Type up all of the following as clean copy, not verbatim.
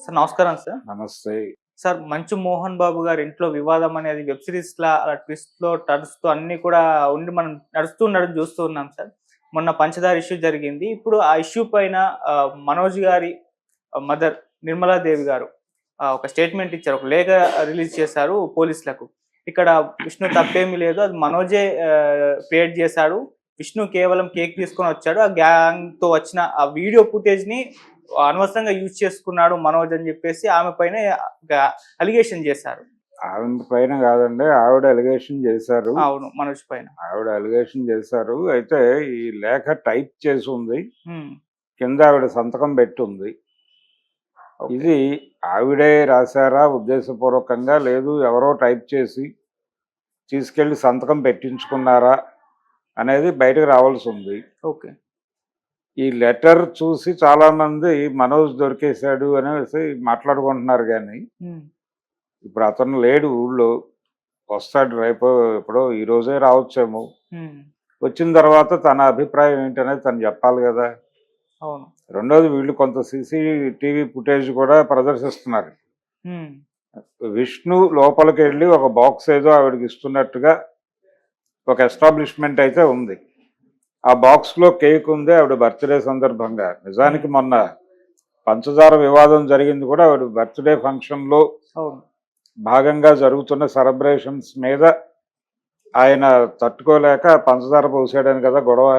Sir నమస్కారం sir. నమస్తే. Sir 'మంచు మోహన్ బాబు' గారి ఇంట్లో వివాదం అనేది వెబ్ సీరీస్‌లా అలా ట్విస్ట్‌లో, టర్న్స్‌తో అన్నీ కూడా ఉండి మనం నడుస్తూ ఉండడం చూస్తూ ఉన్నాం సార్. మొన్న 'పంచదార' ఇష్యూ జరిగింది. ఇప్పుడు ఆ ఇష్యూ పైన మనోజ్ గారి మదర్ నిర్మలాదేవి గారు ఒక స్టేట్మెంట్ ఇచ్చారు. ఒక లేఖ రిలీజ్ చేశారు పోలీసులకు. ఇక్కడ విష్ణు తప్పేమీ లేదు. అది మనోజే క్రియేట్ చేశాడు. విష్ణు కేవలం కేక్ తీసుకొనొచ్చాడు. ఆ గ్యాంగ్‌తో వచ్చిన ఆ వీడియో ఫుటేజ్‌ని అనవసరంగా యూజ్ చేసుకున్నాడు మనోజ్ అని చెప్పేసి ఆమె పైనే ఒక అలిగేషన్ చేశారు. ఆవిడ పైన కాదండి. ఆవిడ అలిగేషన్ చేశారు. అవును. మనోజ్ పైన. ఆవిడ అలిగేషన్ చేశారు. అయితే ఈ లేఖ టైప్ చేసి ఉంది. హ్మ్. కింద ఆవిడ సంతకం పెట్టుంది. ఓకే. ఇది ఆవిడే రాశారా ఉద్దేశపూర్వకంగా, లేదు ఎవరో టైప్ చేసి తీసుకెళ్లి సంతకం పెట్టించుకున్నారా అనేది బయటకు రావాల్సి ఉంది. ఓకే. ఈ లెటర్ చూసి చాలా మంది మనోజ్ దొరికేశాడు అనేసి మాట్లాడుకుంటున్నారు కానీ, హ్మ్. ఇప్పుడు అతను లేడు ఊళ్ళో. వస్తాడు రేపో ఎప్పుడో, ఈ రోజే రావచ్చేమో. హ్మ్. వచ్చిన తర్వాత తన అభిప్రాయం ఏంటనేది తను చెప్పాలి కదా. అవును. రెండోది వీళ్ళు కొంత సీసీటీవీ ఫుటేజ్ కూడా ప్రదర్శిస్తున్నారు. హ్మ్. విష్ణు లోపలికి వెళ్ళి ఒక బాక్స్ ఏదో ఆవిడకి ఇస్తున్నట్టుగా ఒక ఎస్టాబ్లిష్మెంట్ అయితే ఉంది. ఆ బాక్స్లో కేక్ ఉంది ఆవిడ బర్త్డే సందర్భంగా. నిజానికి హ్మ్. మొన్న పంచదార వివాదం జరిగింది కూడా ఆవిడ బర్త్డే ఫంక్షన్లో అవును. భాగంగా జరుగుతున్న సెలబ్రేషన్స్ మీద ఆయన తట్టుకోలేక పంచదార పోసాడని కదా గొడవ.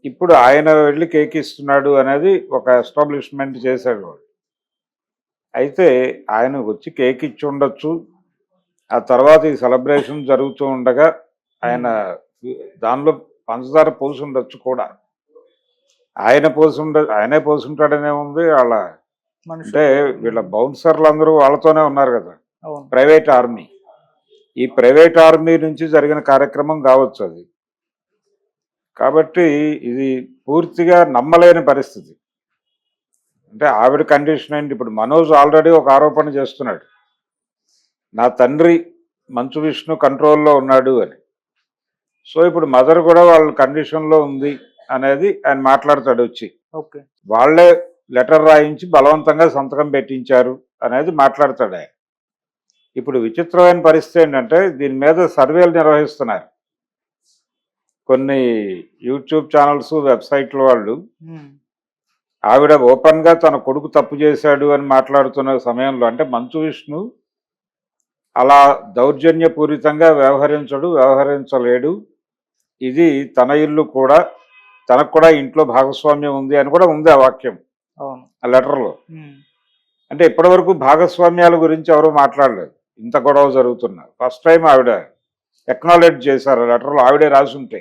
ఇప్పుడు ఆయన వెళ్ళి కేక్ ఇస్తున్నాడు అనేది ఒక ఎస్టాబ్లిష్మెంట్ చేశాడు వాడు. అయితే ఆయన వచ్చి కేక్ ఇచ్చి ఉండొచ్చు. ఆ తర్వాత ఈ సెలబ్రేషన్ జరుగుతూ ఉండగా ఆయన హ్మ్. దానిలో పంచదార పోసి ఉండొచ్చు కూడా. ఆయనే పోసుంటాడనే ఉంది. వాళ్ళ అంటే మనుషులు. వీళ్ళ హ్మ్. బౌన్సర్లు అందరూ వాళ్ళతోనే ఉన్నారు కదా. అవును. Private army. ఈ ప్రైవేట్ ఆర్మీ నుంచి జరిగిన కార్యక్రమం కావచ్చు అది. కాబట్టి ఇది పూర్తిగా నమ్మలేని పరిస్థితి. అంటే ఆవిడ కండిషన్ ఏంటి, ఇప్పుడు మనోజ్ ఆల్రెడీ ఒక ఆరోపణ చేస్తున్నాడు. నా తండ్రి మంచు విష్ణు కంట్రోల్లో ఉన్నాడు అని. సో ఇప్పుడు మదర్ కూడా వాళ్ళ కండిషన్లో ఉంది అనేది ఆయన మాట్లాడతాడు వచ్చి. ఓకే. వాళ్ళే లెటర్ రాయించి బలవంతంగా సంతకం పెట్టించారు అనేది మాట్లాడతాడు ఆయన. ఇప్పుడు విచిత్రమైన పరిస్థితి ఏంటంటే దీని మీద సర్వేలు నిర్వహిస్తున్నారు కొన్ని యూట్యూబ్ ఛానల్స్, వెబ్సైట్ల వాళ్ళు. హ్మ్. ఆవిడ ఓపెన్గా తన కొడుకు తప్పు చేశాడు అని మాట్లాడుతున్న సమయంలో, అంటే మంచు విష్ణు అలా దౌర్జన్యపూరితంగా వ్యవహరించలేడు. ఇది తన ఇల్లు కూడా, తనకు కూడా ఇంట్లో భాగస్వామ్యం ఉంది అని కూడా ఉంది ఆ వాక్యం అవును. ఆ లెటర్లో. హ్మ్. అంటే ఇప్పటివరకు భాగస్వామ్యాల గురించి ఎవరు మాట్లాడలేదు. ఇంత గొడవ జరుగుతున్నా ఫస్ట్ టైం ఆవిడ ఎక్నాలెడ్జ్ చేశారు ఆ లెటర్లో, ఆవిడే రాసుంటే.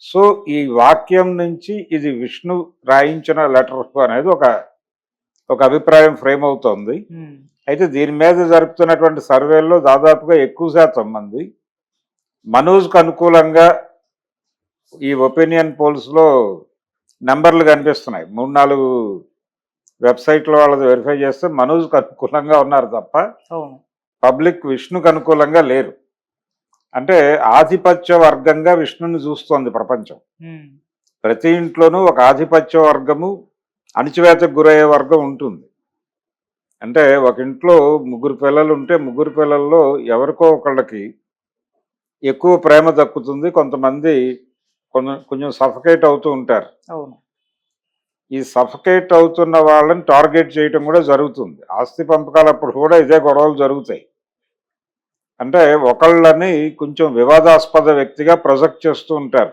సో ఈ వాక్యం నుంచి ఇది విష్ణు రాయించిన లెటర్ అనేది ఒక అభిప్రాయం ఫ్రేమ్ అవుతోంది. హ్మ్. అయితే దీని మీద జరుపుతున్నటువంటి సర్వేల్లో దాదాపుగా ఎక్కువ శాతం మంది మనోజ్కు అనుకూలంగా ఈ ఒపీనియన్ పోల్స్లో నెంబర్లు కనిపిస్తున్నాయి. 3-4 వెబ్సైట్ల వాళ్ళది వెరిఫై చేస్తే మనోజ్కు అనుకూలంగా ఉన్నారు తప్ప అవును. పబ్లిక్ విష్ణుకు అనుకూలంగా లేరు. అంటే ఆధిపత్య వర్గంగా విష్ణుని చూస్తోంది ప్రపంచం. హ్మ్. ప్రతి ఇంట్లోనూ ఒక ఆధిపత్య వర్గము, అణిచివేతకు గురయ్యే వర్గం ఉంటుంది. అంటే ఒక ఇంట్లో 3 పిల్లలు ఉంటే 3 పిల్లల్లో ఎవరికో ఒకళ్ళకి ఎక్కువ ప్రేమ దక్కుతుంది. కొంతమంది కొంచెం సఫకేట్ అవుతూ ఉంటారు. అవును. ఈ సఫకేట్ అవుతున్న వాళ్ళని టార్గెట్ చేయటం కూడా జరుగుతుంది. ఆస్తి పంపకాలప్పుడు కూడా ఇదే గొడవలు జరుగుతాయి. అంటే ఒకళ్ళని కొంచెం వివాదాస్పద వ్యక్తిగా ప్రొజెక్ట్ చేస్తూ ఉంటారు.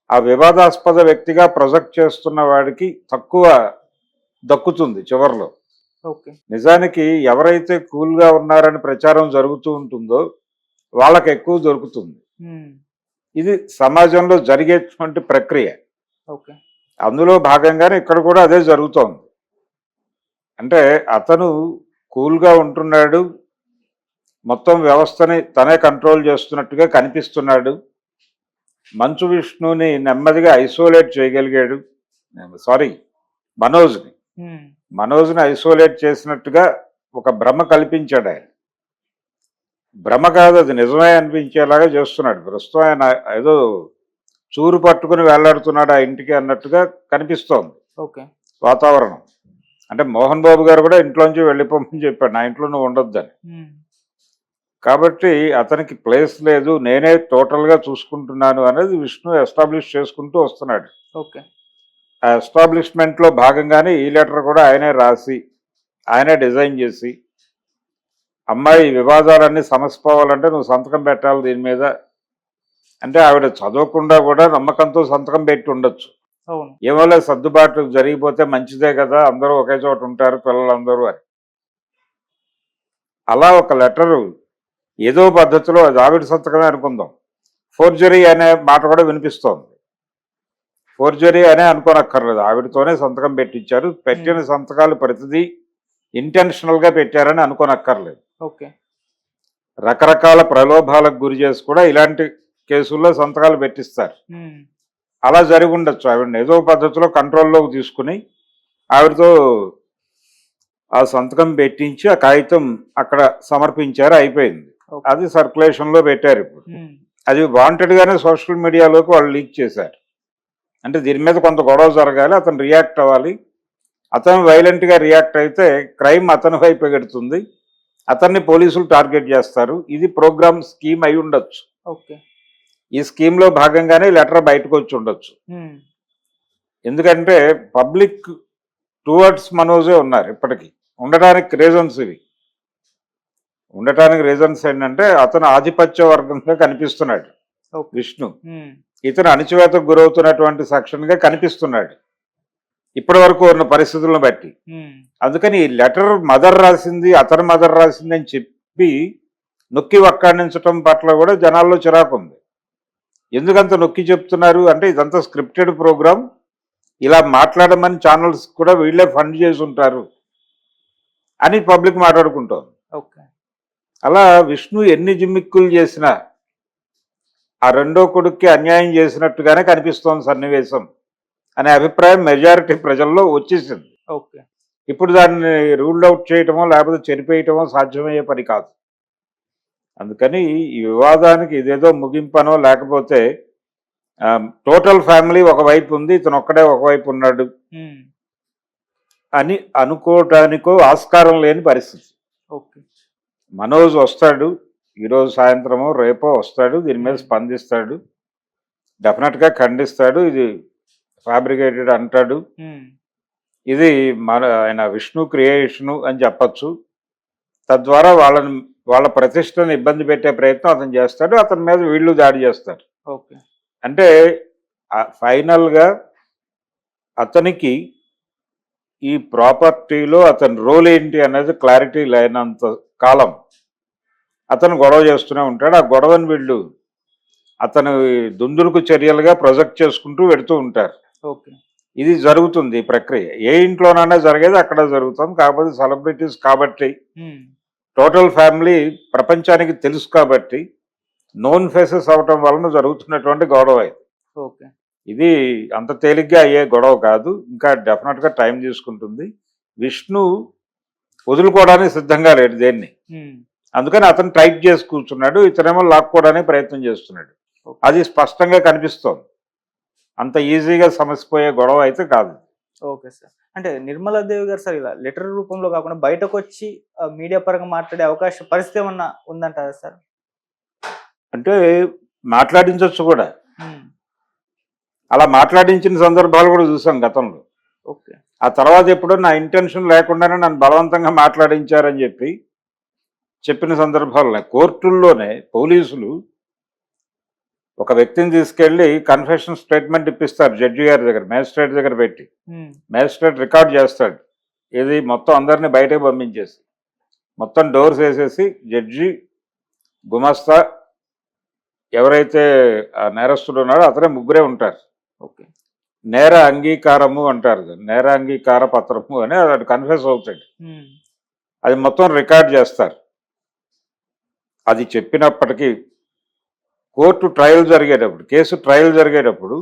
ఆ వివాదాస్పద వ్యక్తిగా ప్రొజెక్ట్ చేస్తున్న వాడికి తక్కువ దక్కుతుంది చివర్లో. ఓకే. నిజానికి ఎవరైతే కూల్గా ఉన్నారని ప్రచారం జరుగుతూ ఉంటుందో వాళ్ళకి ఎక్కువ దొరుకుతుంది. హ్మ్. ఇది సమాజంలో జరిగేటువంటి ప్రక్రియ. ఓకే. అందులో భాగంగానే ఇక్కడ కూడా అదే జరుగుతోంది. అంటే అతను కూల్గా ఉంటున్నాడు, మొత్తం వ్యవస్థని తనే కంట్రోల్ చేస్తున్నట్టుగా కనిపిస్తున్నాడు. మంచు విష్ణుని నెమ్మదిగా ఐసోలేట్ చేయగలిగాడు. సారీ, మనోజ్ని హ్మ్. మనోజ్ని ఐసోలేట్ చేసినట్టుగా ఒక భ్రమ కల్పించాడు ఆయన. భ్రమ కాదు, అది నిజమే అనిపించేలాగా చేస్తున్నాడు. ప్రస్తుతం ఆయన ఏదో చూరు పట్టుకుని వేలాడుతున్నాడు ఆ ఇంటికి అన్నట్టుగా కనిపిస్తోంది ఓకే. వాతావరణం. అంటే మోహన్ బాబు గారు కూడా ఇంట్లోంచి వెళ్ళిపోమని చెప్పాడు, నా ఇంట్లో నువ్వు ఉండొద్దని. కాబట్టి అతనికి ప్లేస్ లేదు, నేనే టోటల్గా చూసుకుంటున్నాను అనేది విష్ణు ఎస్టాబ్లిష్ చేసుకుంటూ వస్తున్నాడు. ఓకే. ఆ ఎస్టాబ్లిష్మెంట్లో భాగంగానే ఈ లెటర్ కూడా ఆయనే రాసి ఆయనే డిజైన్ చేసి, అమ్మాయి వివాదాలన్నీ సమసిపోవాలంటే నువ్వు సంతకం పెట్టాలి దీని మీద అంటే, ఆవిడ చదవకుండా కూడా నమ్మకంతో సంతకం పెట్టి ఉండొచ్చు. అవును. ఏమోలే సర్దుబాటు జరిగిపోతే మంచిదే కదా, అందరూ ఒకే చోట ఉంటారు పిల్లలందరూ అని. అలా ఒక లెటరు ఏదో పద్ధతిలో అది ఆవిడ సంతకమే అనుకుందాం, ఫోర్జరీ అనే మాట కూడా వినిపిస్తోంది. ఫోర్జరీ అనే అనుకోనక్కర్లేదు, ఆవిడతోనే సంతకం పెట్టించారు. పెట్టిన సంతకాలు ప్రతిదీ ఇంటెన్షనల్గా పెట్టారని అనుకోనక్కర్లేదు. ఓకే. రకరకాల ప్రలోభాలకు గురి చేసి కూడా ఇలాంటి కేసుల్లో సంతకాలు పెట్టిస్తారు. అలా జరిగి ఉండొచ్చు. ఆవిడని ఏదో పద్ధతిలో కంట్రోల్లోకి తీసుకుని ఆవిడతో ఆ సంతకం పెట్టించి ఆ కాగితం అక్కడ సమర్పించారు, అయిపోయింది. అది సర్క్యులేషన్లో పెట్టారు. ఇప్పుడు అది వాంటెడ్గానే సోషల్ మీడియాలోకి వాళ్ళు లీక్ చేశారు. అంటే దీని మీద కొంత గొడవ జరగాలి, అతను రియాక్ట్ అవ్వాలి. అతను వైలెంట్గా రియాక్ట్ అయితే క్రైమ్ అతని వైపు ఎగుడుతుంది, అతన్ని పోలీసులు టార్గెట్ చేస్తారు. ఇది ప్రోగ్రామ్ స్కీమ్ అయి ఉండొచ్చు. ఓకే. ఈ స్కీమ్లో భాగంగానే లెటర్ బయటకు వచ్చి ఉండొచ్చు. ఎందుకంటే పబ్లిక్ టువర్డ్స్ మనోజే ఉన్నారు ఇప్పటికీ. ఉండటానికి రీజన్స్ ఇవి. ఉండటానికి రీజన్స్ ఏంటంటే అతను ఆధిపత్య వర్గంగా కనిపిస్తున్నాడు విష్ణు, ఇతను అణచివేతకు గురవుతున్నటువంటి సెక్షన్గా కనిపిస్తున్నాడు ఇప్పటి వరకు ఉన్న పరిస్థితులను బట్టి. అందుకని ఈ లెటర్ మదర్ రాసింది, అతని మదర్ రాసింది అని చెప్పి నొక్కి వక్కాణించడం పట్ల కూడా జనాల్లో చిరాకు ఉంది. ఎందుకంత నొక్కి చెప్తున్నారు అంటే ఇదంతా స్క్రిప్టెడ్ ప్రోగ్రామ్, ఇలా మాట్లాడమని ఛానల్స్ కూడా వీళ్ళే ఫండ్ చేసి ఉంటారు అని పబ్లిక్ మాట్లాడుకుంటోంది. అలా విష్ణు ఎన్ని జిమ్మిక్కులు చేసినా ఆ రెండో కొడుక్కి అన్యాయం చేసినట్టుగానే కనిపిస్తోంది సన్నివేశం అనే అభిప్రాయం మెజారిటీ ప్రజల్లో వచ్చేసింది. ఇప్పుడు దాన్ని రూల్డ్ అవుట్ చేయటమో లేకపోతే చెరిపేయటమో సాధ్యమయ్యే పని కాదు. అందుకని ఈ వివాదానికి ఇదేదో ముగింపనో లేకపోతే టోటల్ ఫ్యామిలీ ఒకవైపు ఉంది, ఇతను ఒక్కడే ఒకవైపు ఉన్నాడు అని అనుకోవటానికో ఆస్కారం లేని పరిస్థితి. మనోజ్ వస్తాడు ఈరోజు సాయంత్రమో రేపో వస్తాడు, దీని మీద స్పందిస్తాడు, డెఫినెట్గా ఖండిస్తాడు, ఇది ఫ్యాబ్రికేటెడ్ అంటాడు, ఇది ఆయన విష్ణు క్రియేషను అని చెప్పచ్చు. తద్వారా వాళ్ళ ప్రతిష్టను ఇబ్బంది పెట్టే ప్రయత్నం అతను చేస్తాడు, అతని మీద వీళ్ళు దాడి చేస్తారు. అంటే ఫైనల్గా అతనికి ఈ ప్రాపర్టీలో అతని రోల్ ఏంటి అనేది క్లారిటీ లేనంత కాలం అతను గొడవ చేస్తూనే ఉంటాడు. ఆ గొడవని వీళ్ళు అతను దుందులకు చర్యలుగా ప్రొజెక్ట్ చేసుకుంటూ వెడుతూ ఉంటారు. ఇది జరుగుతుంది ఈ ప్రక్రియ. ఏ ఇంట్లోనైనా జరిగేది అక్కడ జరుగుతుంది. కాకపోతే సెలబ్రిటీస్ కాబట్టి, టోటల్ ఫ్యామిలీ ప్రపంచానికి తెలుసు కాబట్టి నోన్ ఫేసెస్ అవటం వలన జరుగుతున్నటువంటి గొడవ ఇది అంత తేలిగ్గా అయ్యే గొడవ కాదు. ఇంకా డెఫినెట్గా టైం తీసుకుంటుంది. విష్ణు వదులుకోవడానికి సిద్ధంగా లేడు దేన్ని, అందుకని అతను టైట్ చేసి కూర్చున్నాడు, ఇతనేమో లాక్కోవడానికి ప్రయత్నం చేస్తున్నాడు. అది స్పష్టంగా కనిపిస్తోంది. అంత ఈజీగా సమసిపోయే గొడవ అయితే కాదు. Okay sir. అంటే నిర్మలాదేవి గారు సార్ ఇలా లెటర్ రూపంలో కాకుండా బయటకు వచ్చి మీడియా పరంగా మాట్లాడే అవకాశం పరిస్థితి ఏమన్నా ఉందంటారా సార్? అంటే మాట్లాడించవచ్చు కూడా, అలా మాట్లాడించిన సందర్భాలు కూడా చూసాం గతంలో. ఆ తర్వాత ఎప్పుడో నా ఇంటెన్షన్ లేకుండానే నన్ను బలవంతంగా మాట్లాడించారని చెప్పిన సందర్భాలు కోర్టుల్లోనే పోలీసులు ఒక వ్యక్తిని తీసుకెళ్లి కన్ఫెషన్ స్టేట్మెంట్ ఇప్పిస్తారు జడ్జి గారి దగ్గర, మేజిస్ట్రేట్ దగ్గర పెట్టి. మేజిస్ట్రేట్ రికార్డ్ చేస్తాడు, ఇది మొత్తం అందరినీ బయటకు పంపించేసి మొత్తం డోర్స్ వేసేసి జడ్జి, గుమస్తా, ఎవరైతే ఆ నేరస్తుడు ఉన్నాడో అతనే ముగ్గురే ఉంటారు. నేర అంగీకారము అంటారు, నేర అంగీకార పత్రము అని అది కన్ఫెస్ అవుతాడు. అది మొత్తం రికార్డ్ చేస్తారు. అది చెప్పినప్పటికీ కోర్టు ట్రయల్ జరిగేటప్పుడు, కేసు ట్రయల్ జరిగేటప్పుడు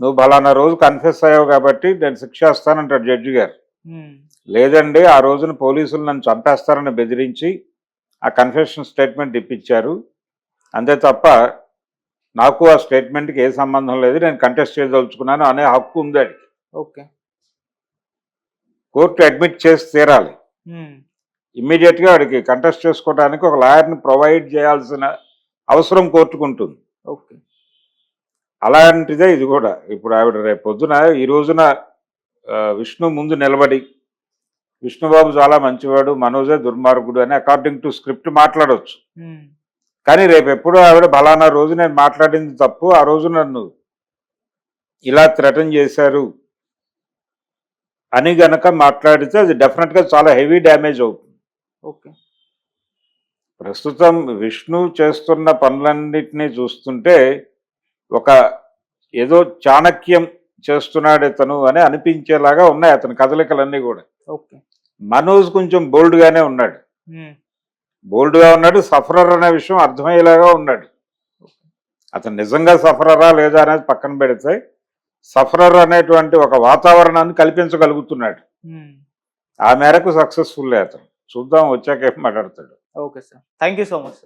నువ్వు బలానా రోజు కన్ఫెస్ అయ్యావు కాబట్టి నేను శిక్ష ఇస్తానంటాడు జడ్జి గారు. లేదండి, ఆ రోజున పోలీసులు నన్ను చంపేస్తారని బెదిరించి ఆ కన్ఫెషన్ స్టేట్మెంట్ ఇప్పించారు, అంతే తప్ప నాకు ఆ స్టేట్మెంట్కి ఏ సంబంధం లేదు, నేను కంటెస్ట్ చేయదలుచుకున్నాను అనే హక్కు ఉంది. కోర్టు అడ్మిట్ చేసి తీరాలి. ఇమ్మీడియట్గా వాడికి కంటెస్ట్ చేసుకోవడానికి ఒక లాయర్ని ప్రొవైడ్ చేయాల్సిన అవసరం కోర్టుకు ఉంటుంది. ఓకే. అలాంటిదే ఇది కూడా. ఇప్పుడు ఆవిడ రేపు పొద్దున ఈ రోజున విష్ణు ముందు నిలబడి విష్ణుబాబు చాలా మంచివాడు, మనోజే దుర్మార్గుడు అని అకార్డింగ్ టు స్క్రిప్ట్ మాట్లాడవచ్చు. కానీ రేపు ఎప్పుడు ఆవిడ బలానా రోజు నేను మాట్లాడింది తప్పు, ఆ రోజు నన్ను ఇలా థ్రెటన్ చేశారు అని గనక మాట్లాడితే అది డెఫినెట్గా చాలా హెవీ డ్యామేజ్ అవుతుంది. ఓకే. ప్రస్తుతం విష్ణు చేస్తున్న పనులన్నిటినీ చూస్తుంటే ఒక ఏదో చాణక్యం చేస్తున్నాడు ఇతను అని అనిపించేలాగా ఉన్నాయి అతని కదలికలన్నీ కూడా. ఓకే. మనోజ్ కొంచెం బోల్డ్గానే ఉన్నాడు, సఫరర్ అనే విషయం అర్థమయ్యేలాగా ఉన్నాడు. అతను నిజంగా సఫరరా లేదా అనేది పక్కన పెడితే సఫరర్ అనేటువంటి ఒక వాతావరణాన్ని కల్పించగలుగుతున్నాడు. ఆ మేరకు సక్సెస్ఫుల్ అతను. చూద్దాం వచ్చాక ఏం మాట్లాడతాడు. Okay sir, thank you so much.